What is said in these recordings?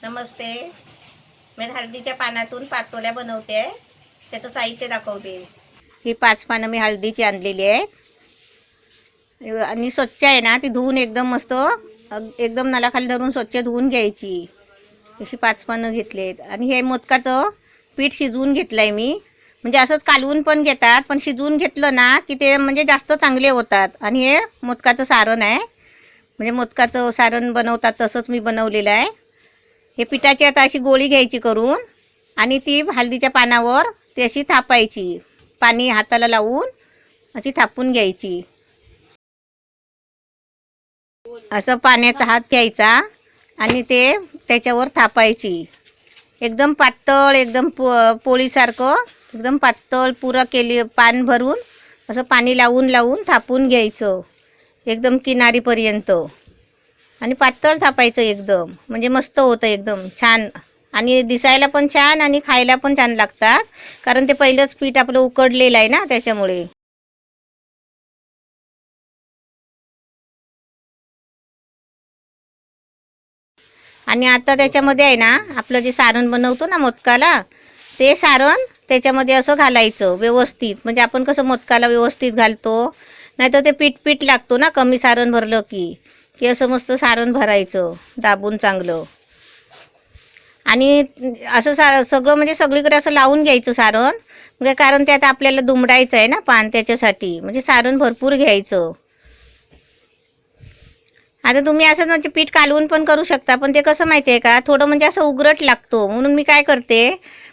नमस्ते. मी हळदीच्या पानातून पातोळ्या बनवते आहे. त्याचं साहित्य दाखवते. ही 5 पानं मी हळदीची आणलेली आहेत आणि स्वच्छ आहे ना, ती धुवून एकदम मस्त एकदम नळाखाली धरून स्वच्छ धुवून घ्यायची. अशी 5 पानं घेतलेत आणि हे मोदकाचं पीठ शिजवून घेतलंय मी. म्हणजे असंच कालवून पण घेतात, पण शिजवून घेतलं ना की ते म्हणजे जास्त चांगले होतात. आणि हे मोदकाचं सारण आहे, म्हणजे मोदकाचं सारण बनवतात तसंच मी बनवलेलं आहे. हे पिठाची आता अशी गोळी घ्यायची करून आणि ती हळदीच्या पानावर ती अशी थापायची. पाणी हाताला लावून अशी थापून घ्यायची. असं पाण्याचा हात घ्यायचा आणि ते त्याच्यावर थापायची. एकदम पातळ, एकदम पोळीसारखं एकदम पातळ पुरं केली. पान भरून असं पाणी लावून लावून थापून घ्यायचं एकदम किनारीपर्यंत. आणि पातळ थापायचं एकदम, म्हणजे मस्त होतं एकदम छान. आणि दिसायला पण छान आणि खायला पण छान लागतात, कारण ते पहिलंच पीठ आपलं उकडलेलं आहे ना त्याच्यामुळे. आणि आता त्याच्यामध्ये आहे ना, आपलं जे सारण बनवतो ना मोदकाला, ते सारण त्याच्यामध्ये असं घालायचं व्यवस्थित. म्हणजे आपण कसं मोदकाला व्यवस्थित घालतो, नाहीतर ते पीठ पीठ लागतो ना कमी सारण भरलं की असं मस्त सारण भरायचं दाबून चांगलं. आणि असं सगळं म्हणजे सगळीकडे असं लावून घ्यायचं सारण. म्हणजे कारण त्यात आपल्याला दुमडायचं आहे ना पान, त्याच्यासाठी म्हणजे सारण भरपूर घ्यायचं. आता तुम्ही असं म्हणजे पीठ कालवून पण करू शकता, पण ते कसं माहिती आहे का, थोडं म्हणजे असं उघरट लागतो. म्हणून मी काय करते,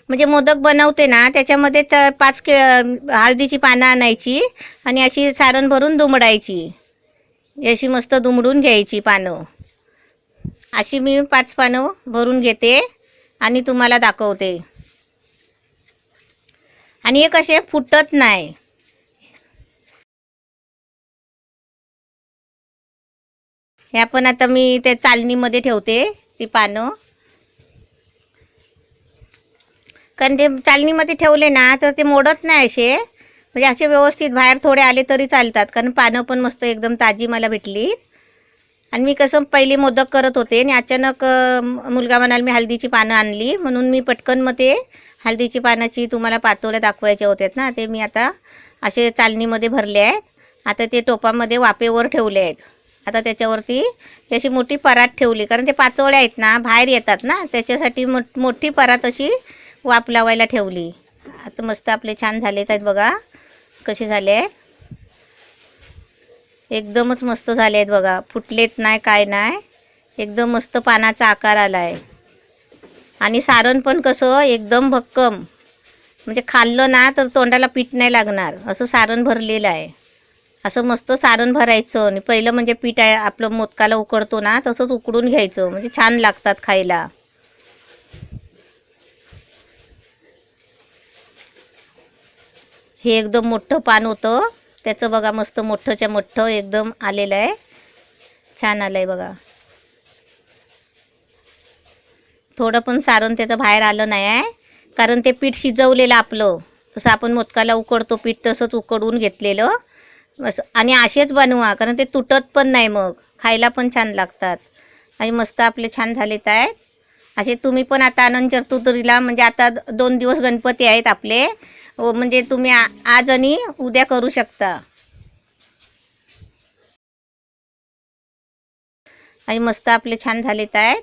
म्हणजे मोदक बनवते ना त्याच्यामध्ये 5 हळदीची पानं आणायची आणि अशी सारण भरून दुमडायची. अशी मस्त दुमडून घ्यायची पानं. अशी मी 5 पानं भरून घेते आणि तुम्हाला दाखवते. आणि हे कसे फुटत नाही. हे आपण आता मी ते चालणीमध्ये ठेवते ती पानं. कारण ते चालणीमध्ये ठेवले ना तर ते मोडत नाही असे, म्हणजे असे व्यवस्थित बाहेर थोडे आले तरी चालतात. कारण पानं पण मस्त एकदम ताजी मला भेटली. आणि मी कसं पहिले मोदक करत होते आणि अचानक मुलगा म्हणाला मी हळदीची पानं आणली, म्हणून मी पटकन मग ते हळदीची पानाची तुम्हाला पातोळ्या दाखवायच्या होत्यात ना, ते मी आता असे चालणीमध्ये भरले आहेत. आता ते टोपामध्ये वाफेवर ठेवले आहेत. आता त्याच्यावरती अशी मोठी परात ठेवली, कारण ते पातोळ्या आहेत ना बाहेर येतात ना, त्याच्यासाठी मोठी परात अशी वाफ लावायला ठेवली. आता मस्त आपले छान झालेत आहेत बघा कसे झाले आहेत. एकदमच मस्त झाले आहेत बघा, फुटलेत नाही काय नाही, एकदम मस्त पानाचा आकार आला आहे. आणि सारण पण कसं एकदम भक्कम, म्हणजे खाल्लं ना तर तोंडाला पीठ नाही लागणार असं सारण भरलेलं आहे. असं मस्त सारण भरायचं आणि पहिलं म्हणजे पीठ आहे आपलं मोदकाला उकडतो ना तसंच उकडून घ्यायचं, म्हणजे छान लागतात खायला. हे एकदम मोठं पान होतं त्याचं बघा, मस्त मोठंच्या मोठं एकदम आलेलं आहे, छान आलं आहे बघा. थोडं पण सारण त्याचं बाहेर आलं नाही आहे, कारण ते पीठ शिजवलेलं आपलं, तसं आपण मोदकाला उकडतो पीठ तसंच उकडून घेतलेलं. बस. आणि असेच बनवा, कारण ते तुटत पण नाही, मग खायला पण छान लागतात. आणि मस्त आपले छान झालेत आहेत असे. तुम्ही पण आता अनंत चतुर्थीला, म्हणजे आता 2 दिवस गणपती आहेत आपले, म्हणजे तुम्ही आज आणि उद्या करू शकता. आणि मस्त आपले छान झालेत आहेत.